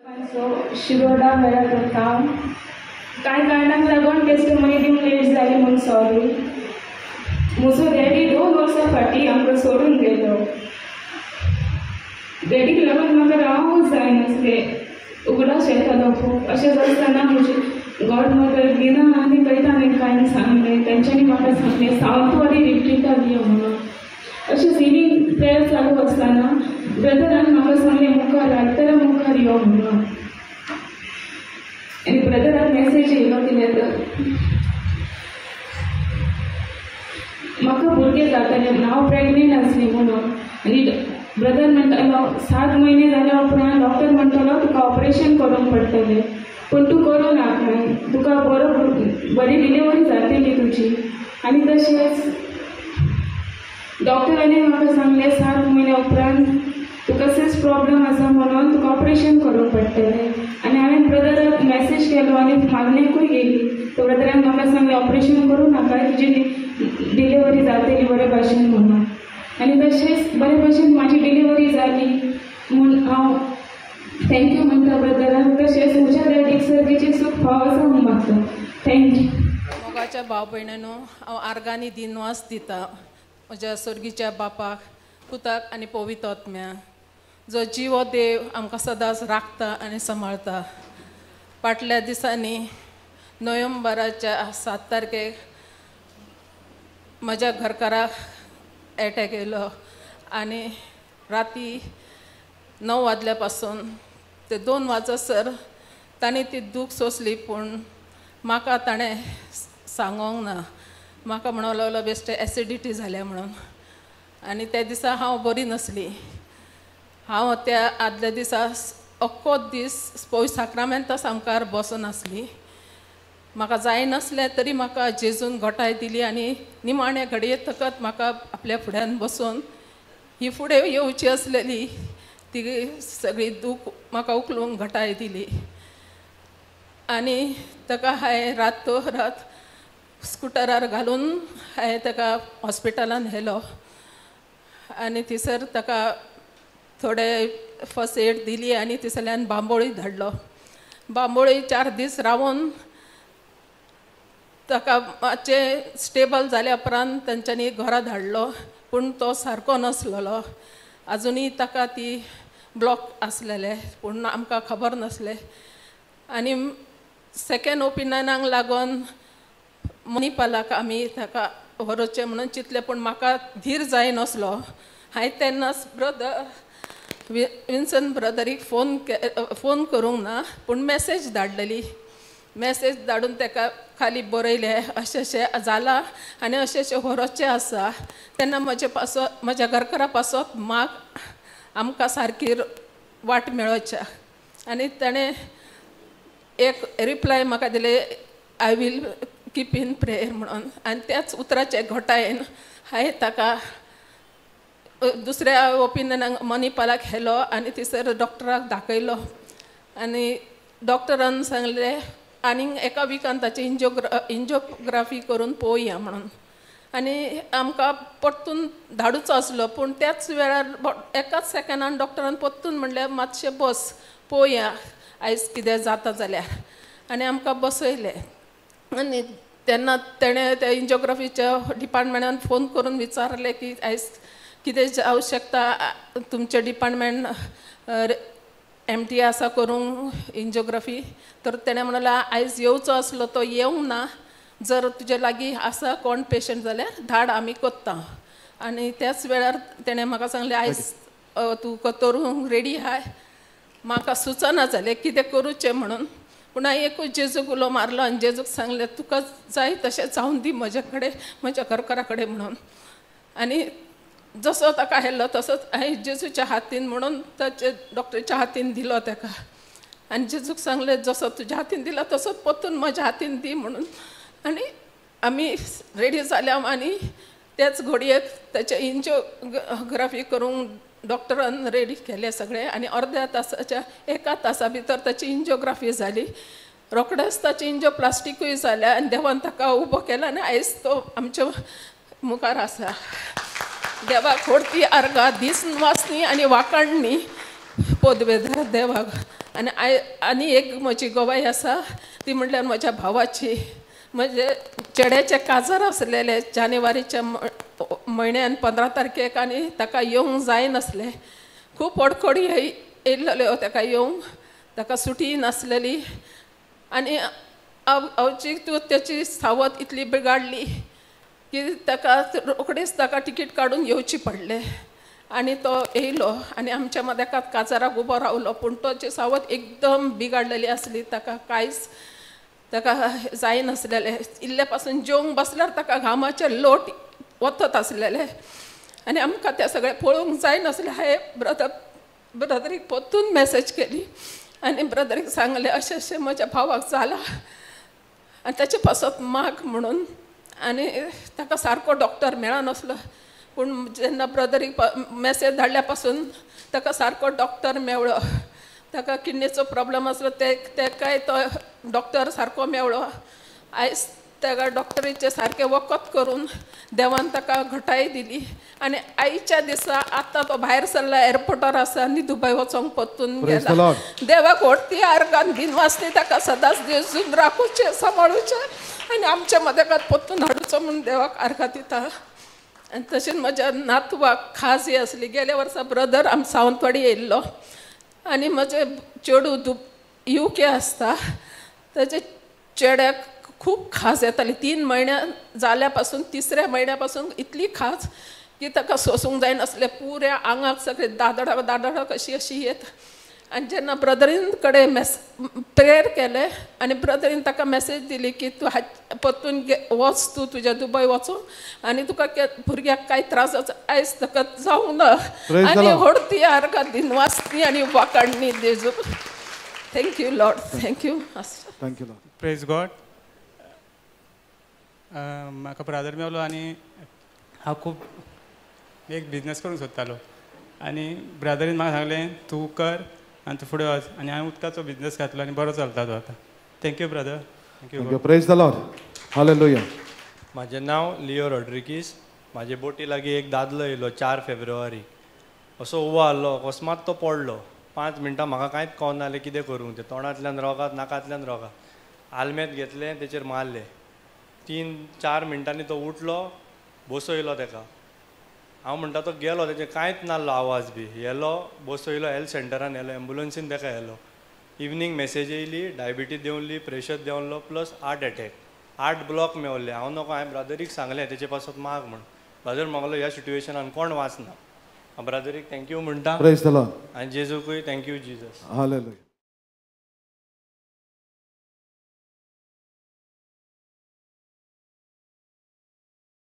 शिरोडा घरात काम काय कारणाक लागून टेस्टमनी दिवंक लेट जाली म्हूण सॉरी. म्हजो डॅडी 2 वर्सां फाटीं आमकां सोडून गेलो. डॅडीक लागून म्हाका रावूंक जायनासलें, उगडास येतालो खूब. अशेंच आसतना म्हजी गॉड मदर गिना आनी कैतान कांय सांगलें. तेंच्यांनी म्हाका सांगलें सावंतवाडी रिट्रीटाक यो म्हणून. अशेंच इव्हनिंग प्रेयर चालू आसतना ब्रदरान म्हाका सांगलें मुखार आयतारा मुखार यो म्हणून. आनी ब्रदराक मॅसेज येयलो कितें तर म्हाका भुरगें जातालें, हांव प्रेग्नेंट आसली म्हणून. आनी ब्रदर म्हणटालो 7 म्हयने जाल्या उपरांत डॉक्टर म्हणटालो तुका ऑपरेशन करूंक पडटलें, पूण तूं करूं नाका, तुका बरी डिलिव्हरी जातली तुजी. आनी तशेंच डॉक्टरांनी म्हाका सांगलें 7 म्हयने उपरांत तुका सिस्ट प्रॉब्लम आसा म्हणून तुका ऑपरेशन करूंक पडटलें. आनी हांवें ब्रदराक मॅसेज केलो आनी मागणेकूय गेली. तर ब्रदरान म्हाका सांगलें ऑपरेशन करूं नाका, तुजी डिलिव्हरी जातली बरे भाशेन म्हणून. आनी तशेंच बरे भाशेन म्हाजी डिलिव्हरी जाली म्हूण हांव थँक्यू म्हणटा ब्रदराक. तशेंच म्हज्या डॅडीक सर्गेची सूख फावो आसा म्हूण मागता. थँक्यू. मोगाच्या भाव भयणीनो, हांव आर्गांनी दिनवास दिता म्हज्या सर्गीच्या बापाक, पुताक आनी पवित्र आत्म्याक, जो जिवो देव आमकां सदांच राखता आनी सांबाळता. फाटल्या दिसांनी नोव्हेंबराच्या 7 तारखेक म्हज्या घरकाराक एटॅक येयलो आनी राती 9 वाजल्या पासून ते 2 वाजसर ताणें ती दूख सोंसली. पूण म्हाका ताणें सांगोंक ना. म्हाका म्हणूंक लागलो बेश्टे एसिडिटी जाल्या म्हणून. आनी त्या दिसा हांव बरी नासली. हांव त्या आदल्या दिसा अख्खो दीस पळय साक्रामेंतां सामकार बसून आसली. म्हाका जायनासलें तरी म्हाका जेजून घोटाय दिली आनी निमाणे घडये तकत म्हाका आपल्या फुड्यान बसून ही फुडें येवची आसलेली ती सगळी दूख म्हाका उखलूंक घटाय दिली. आनी ताका हांवें रात स्कुटरार घालून हांवें ताका हॉस्पिटलान व्हेलो. आनी थंयसर ताका थोडे फर्स्ट एड दिली आनी थंयसरल्यान बांबोळी धाडलो. बांबोळी 4 दीस रावून ताका मातशें स्टेबल जाल्या उपरांत तेंच्यांनी घरा धाडलो. पूण तो सारको नासलेलो. आजुनूय ताका ती ब्लॉक आसलेले पूण आमकां खबर नासलें. आनी सेकेंड ओपिनियनाक लागून मणिपालाक आमी ताका व्हरचें म्हणून चिंतलें. पूण म्हाका धीर जायनासलो. हांवें तेन्नाच ब्रदर विन्सन ब्रदरीक फोन करूंक ना, पूण मॅसेज धाडलेली. मॅसेज धाडून ताका खाली बरयलें अशें अशें जालां आनी अशें अशें व्हरचें आसा. तेन्ना म्हज्या घरकारा पासत माग आमकां सारकी वाट मेळोवच्या. आनी ताणें एक रिप्लाय म्हाका दिले, I will keep in prayer म्हणून. आनी त्याच उतराचे घोटायेन हांवें ताका दुसऱ्या ओपिनियनाक मणिपालाक व्हेलो आनी थंयसर डॉक्टराक दाखयलो. आनी डॉक्टरान सांगलें आनीक एका विकान ताची एंजियोग्राफी करून पळोवया म्हणून. आनी आमकां परतून धाडूचो आसलो. पूण त्याच वेळार एकाच सेकंडान डॉक्टरान परतून म्हणलें मातशें बस पळोवया आयज कितें जाता जाल्यार. आनी आमकां बसयलें. आनी तेन्ना तेणें त्या एंजियोग्राफीच्या डिपार्टमेंटान फोन करून विचारलें की आयज कितें जावं शकता, तुमचें डिपार्टमेंट एमटी आसा करूंक एंजियोग्राफी. तर तेणें म्हणलें आयज येवचो आसलो तो येवंक ना. जर तुजे लागीं आसा कोण पेशंट जाल्यार धाड आमी कोत्ता. आनी त्याच वेळार तेणें म्हाका सांगलें आयज तूं कतरूंक रेडी आहाय. म्हाका सुचना जालें कितें करूचें म्हणून. पूण हांवें एकूच जेजूक उलो मारलो आनी जेजूक सांगलें तुका जाय तशें जावन दी म्हजे कडेन म्हज्या घरकारा कडेन म्हणून. आनी जसो ताका व्हेल्लो तसोच हांवें जेजूच्या हातीन म्हणून ताचे डॉक्टराच्या हातीन दिलो ताका. आनी जेजूक सांगलें जसो तुज्या हातीन दिला तसोच परतून म्हज्या हातीन दी म्हणून. आनी आमी रेडी जाल्या आनी त्याच घडयेक ताचें एंजियोग्राफी करूंक डॉक्टरान रेडी केलें सगळें. आनी अर्द्या तासाच्या 1 तासा भितर ताची एंजियोग्राफी जाली. रोखडेंच ताची एंजियोप्लास्टिकूय जाल्या आनी देवान ताका उबो केला आनी आयज तो आमच्या मुखार आसा. देवाक व्हडती आर्गां दीस वासनी आनी वाकाणणी पोदवेदार देवाक आनी एक म्हजी गवाय आसा ती म्हणल्यार म्हज्या भावाची. म्हणजे चेड्याचे काजार आसलेले जानेवारीच्या म्हयन्यान 15 तारखेक आनी ताका येवंक जायनासलें. खूब अडखडी येयल्ल्यो ताका येवंक, ताका सुटी नासलेली आनी त्याची सावत इतली बिगाडली की ताका रोखडेच ताका तिकीट काडून येवची पडलें. आनी तो येयलो आनी आमच्या मदेकात काजाराक उबो रावलो. पूण ताची सावत एकदम बिगाडलेली आसली. ताका कांयच ताका जायनासलेलें. इल्ले पासून जेवंक बसल्यार ताका घामाचे लोट वतत आसलेले आनी आमकां तें सगळें पळोवंक जायनासलें. हांवें ब्रदरीक परतून मॅसेज केली आनी ब्रदरीक सांगलें अशें अशें म्हज्या भावाक जालां आनी ताचे पासत माग म्हणून. आनी ताका सारको डॉक्टर मेळनासलो. पूण जेन्ना ब्रदरीक मॅसेज धाडल्या पासून ताका सारको डॉक्टर मेवळो. ताका किडनीचो प्रॉब्लम आसलो तेकाय तो डॉक्टर सारको मेवळो. आयज ताका डॉक्टरीचे सारकें वखद करून देवान ताका घटाय दिली. आनी आयच्या दिसा आतां तो भायर सरला, एअरपोर्टार आसा आनी दुबय वचोंक परतून गेला. देवाक व्हडटी आर्गान दिनवासती ताका सदांच दिवसून राखूचे, सांबाळूचे आनी आमच्या मदेकात परतून हाडूचो म्हणून देवाक आर्गां दिता. आनी तशेंच म्हज्या नातवाक खाज ही आसली. गेल्या वर्सा ब्रदर आम सावंतवाडी येयल्लो आनी म्हजे चेडूं UK आसता. ताचे चेड्याक खूब खाज येताली. 3 म्हयन्या जाल्या पासून 3ऱ्या म्हयन्या पासून इतली खाज की ताका सोसूंक जायनासलें. पुऱ्या आंगाक सगळें दादडा दादडा कशी अशी येत. आनी जेन्ना ब्रदरीन कडेन प्रेयर केलें आनी ब्रदरीन ताका मॅसेज दिली की तूं परतून वच, तूं तुज्या दुबय वचून आनी तुका भुरग्याक कांय त्रास आयज ताका जावंक ना. आनी व्हडती आर्गां दिनवासती आनी वाकाडणी देजू. Thank you lord. Thank you. Thank you lord. Praise God. म्हाका ब्रदर मेवलो आनी हांव खूब एक बिजनस करूंक सोदतालो आनी ब्रदरीन म्हाका सांगलें तूं कर आनी तूं फुडें वच. आनी हांवें उदकाचो बिजनस घातलो आनी बरो चलता तो आतां. Thank you brother. Thank you. Praise the Lord. Hallelujah. म्हाजें नांव लिओ रॉड्रिगीस. म्हाजे बोटी लागीं एक दादलो येयलो 4 फेब्रुवारी. असो उबो आहलो, अकस्मात तो पडलो. 5 मिनटां म्हाका कांयच कळना जालें कितें करूंक. ते तोंडांतल्यान रोगात, नाकांतल्यान रोगात. आल्मेत घेतलें, तेचेर मारलें. 3-4 मिनटांनी तो उठलो, बसयलो ताका. हांव म्हणटा तो गेलो, तेजें कांयच नासलो आवाज बी. येलो, बसयलो, हेल्थ सेंटरान येलो, एम्बुलन्सीन ताका येलो. इवनींग मॅसेज येयली, डायबिटीज देंवली, प्रेशर देंवलो, प्लस हार्ट अटॅक. 8 ब्लॉक मेवले. हांव नको, हांवें ब्रदरीक सांगलें तेचे पासत माग म्हण. ब्रदर म्हणलो ह्या सिट्युएशनान कोण वाचना. हांव ब्रदरीक थँक्यू म्हणटा. Praise the Lord. आनी जेजूकूय थँक्यू जिजस. हालेलुया.